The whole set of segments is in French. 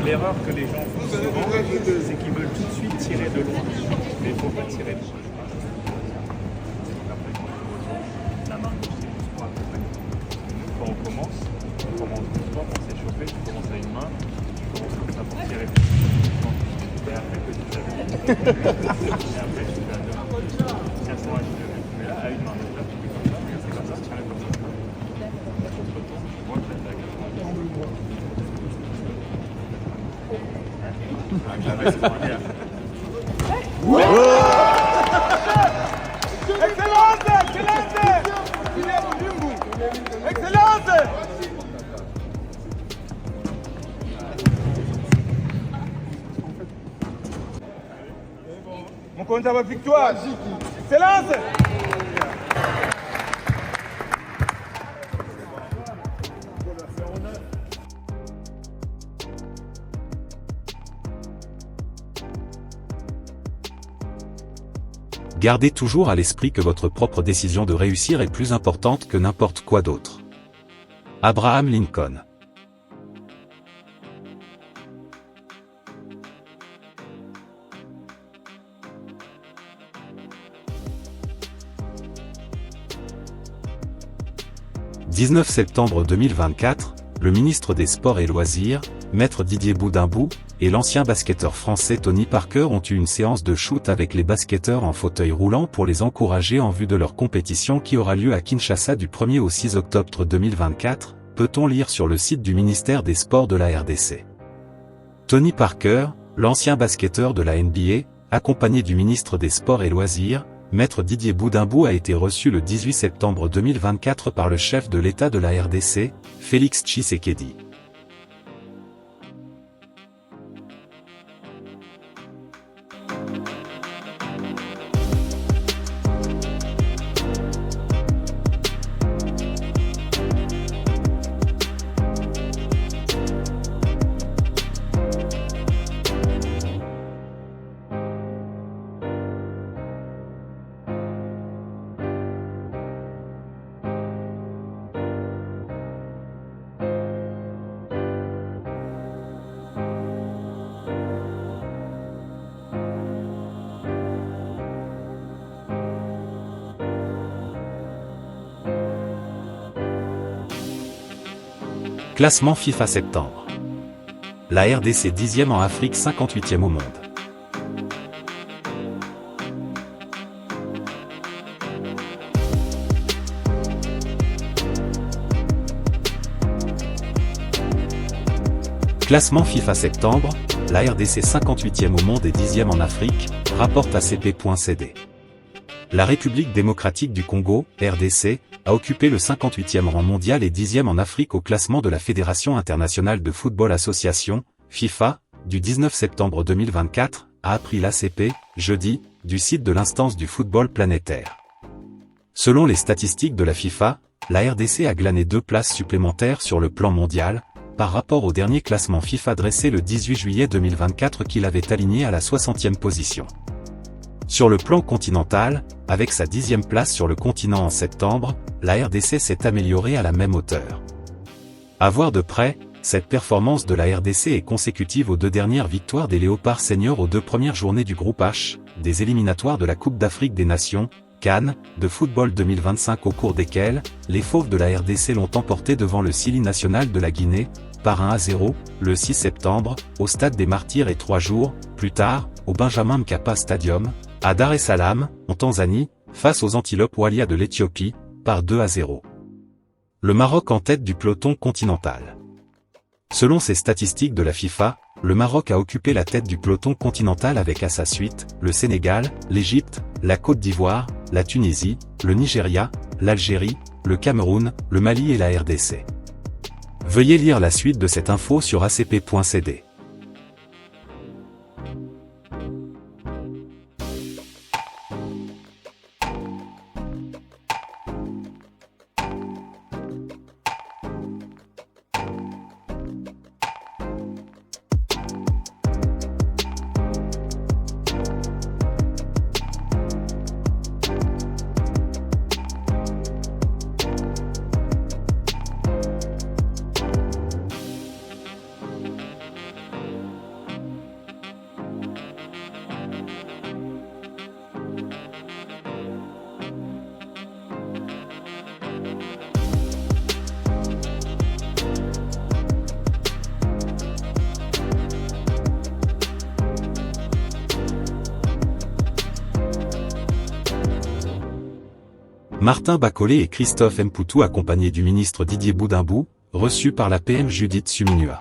L'erreur que les gens font souvent, c'est qu'ils veulent tout de suite tirer de loin. Mais il ne faut pas tirer de loin. La main gauche, c'est juste pour accompagner. Quand on commence doucement, quand c'est chauffé, tu commences à une main, tu commences comme ça pour tirer. Et après, petit à petit. Et après, tu fais à deux mains. Tiens, c'est vrai, tu mets là à une main. Donc là, tu fais comme ça, c'est comme ça, tiens-le comme ça. Là, tu te retournes, tu vois que là, tu as Excellence! Mon compte à votre victoire! Excellence! Gardez toujours à l'esprit que votre propre décision de réussir est plus importante que n'importe quoi d'autre. Abraham Lincoln. « 19 septembre 2024, le ministre des Sports et Loisirs, Maître Didier Boudinbou, et l'ancien basketteur français Tony Parker ont eu une séance de shoot avec les basketteurs en fauteuil roulant pour les encourager en vue de leur compétition qui aura lieu à Kinshasa du 1er au 6 octobre 2024, peut-on lire sur le site du ministère des Sports de la RDC. Tony Parker, l'ancien basketteur de la NBA, accompagné du ministre des Sports et Loisirs, Maître Didier Boudinbou a été reçu le 18 septembre 2024 par le chef de l'État de la RDC, Félix Tshisekedi. Classement FIFA septembre. La RDC 10e en Afrique, 58e au monde. Classement FIFA septembre, la RDC 58e au monde et 10e en Afrique, rapporte ACP.cd. La République démocratique du Congo, RDC, a occupé le 58e rang mondial et 10e en Afrique au classement de la Fédération internationale de football association, FIFA, du 19 septembre 2024, a appris l'ACP, jeudi, du site de l'instance du football planétaire. Selon les statistiques de la FIFA, la RDC a glané 2 places supplémentaires sur le plan mondial, par rapport au dernier classement FIFA dressé le 18 juillet 2024 qui l'avait aligné à la 60e position. Sur le plan continental, avec sa 10e place sur le continent en septembre, la RDC s'est améliorée à la même hauteur. À voir de près, cette performance de la RDC est consécutive aux 2 dernières victoires des Léopards seniors aux 2 premières journées du groupe H, des éliminatoires de la Coupe d'Afrique des Nations, CAN, de football 2025 au cours desquelles, les Fauves de la RDC l'ont emporté devant le Sili national de la Guinée, par 1-0, le 6 septembre, au Stade des Martyrs et 3 jours, plus tard, au Benjamin Mkapa Stadium, à Dar es Salaam, en Tanzanie, face aux Antilopes Walia de l'Éthiopie, par 2-0. Le Maroc en tête du peloton continental. Selon ces statistiques de la FIFA, le Maroc a occupé la tête du peloton continental avec à sa suite, le Sénégal, l'Égypte, la Côte d'Ivoire, la Tunisie, le Nigeria, l'Algérie, le Cameroun, le Mali et la RDC. Veuillez lire la suite de cette info sur acp.cd. Martin Bacolé et Christophe Mpoutou accompagnés du ministre Didier Boudinbou, reçus par la PM Judith Suminua.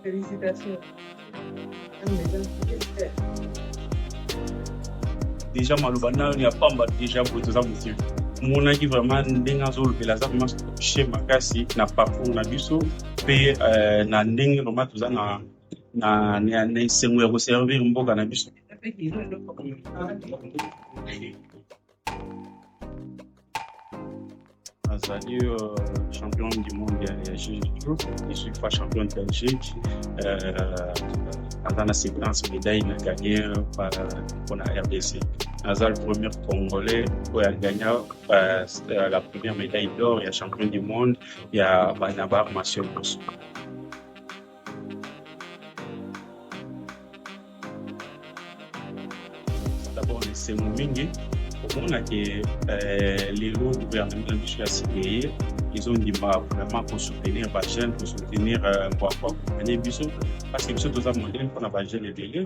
Félicitations. Déjà malobana ya pamba déjà botoza monsieur monaki vraiment ndenge azolobela za vraiment touché makasi na parcours na biso pe na ndenge vraiment toza na esengo ya koservir mboka na biso. Azali champion du monde ya jiu-jitsu, je suis pas champion de Belgique. Dans la séquence médaille gagnée pour la RDC. Azal le premier Congolais qui a gagné la première médaille d'or, il y a champion du monde, il y a Banabar Massieu. D'abord, c'est mon mingi. Au monde, les lots gouvernement de CIE, ils ont dit vraiment pour soutenir les jeunes, pour soutenir les bisous, parce que nous avons modèle pour la jeune et les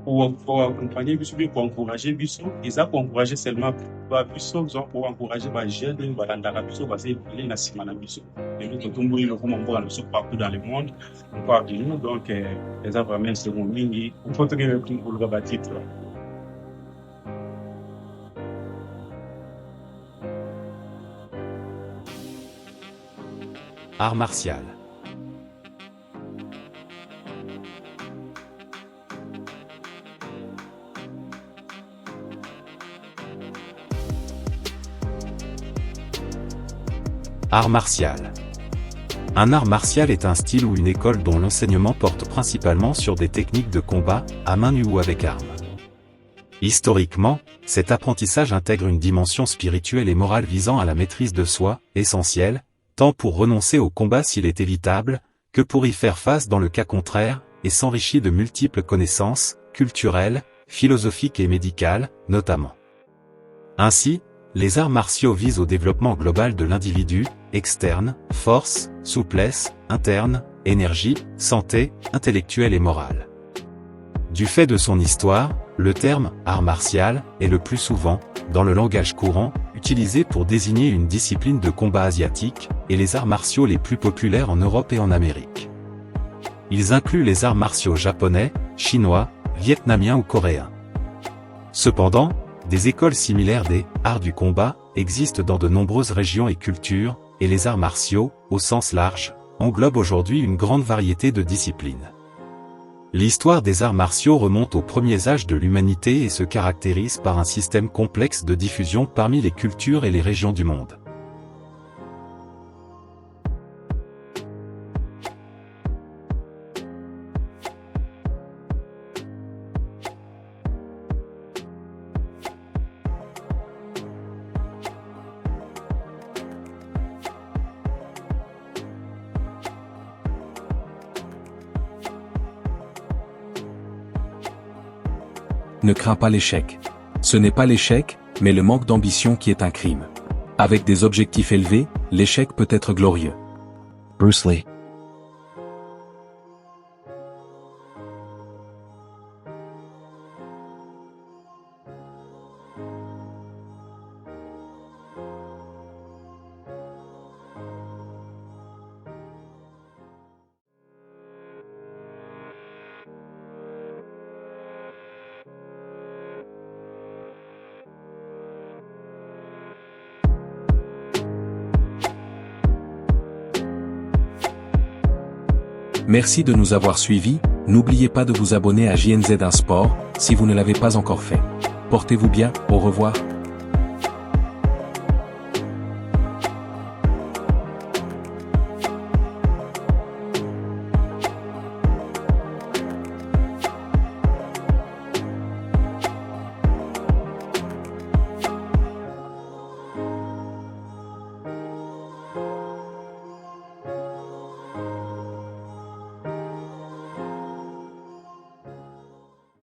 pour accompagner les bisous, pour encourager les bisous, ils ont encouragé seulement les bisous, pour encourager les jeunes, les bisous, parce qu'ils ont la semaine à bisous. Et nous, tout le monde, nous sommes partout dans le monde, on parle de nous, donc ils ont vraiment ce moment, il faut que nous le rebâtir. Art martial. Art martial. Un art martial est un style ou une école dont l'enseignement porte principalement sur des techniques de combat, à main nue ou avec armes. Historiquement, cet apprentissage intègre une dimension spirituelle et morale visant à la maîtrise de soi, essentielle, tant pour renoncer au combat s'il est évitable, que pour y faire face dans le cas contraire, et s'enrichit de multiples connaissances, culturelles, philosophiques et médicales, notamment. Ainsi, les arts martiaux visent au développement global de l'individu, externe, force, souplesse, interne, énergie, santé, intellectuelle et morale. Du fait de son histoire, le terme « art martial » est le plus souvent, dans le langage courant, utilisé pour désigner une discipline de combat asiatique, et les arts martiaux les plus populaires en Europe et en Amérique. Ils incluent les arts martiaux japonais, chinois, vietnamiens ou coréens. Cependant, des écoles similaires des « arts du combat » existent dans de nombreuses régions et cultures, et les arts martiaux, au sens large, englobent aujourd'hui une grande variété de disciplines. L'histoire des arts martiaux remonte aux premiers âges de l'humanité et se caractérise par un système complexe de diffusion parmi les cultures et les régions du monde. Ne crains pas l'échec. Ce n'est pas l'échec, mais le manque d'ambition qui est un crime. Avec des objectifs élevés, l'échec peut être glorieux. Bruce Lee. Merci de nous avoir suivis, n'oubliez pas de vous abonner à JNZ1 Sport, si vous ne l'avez pas encore fait. Portez-vous bien, au revoir.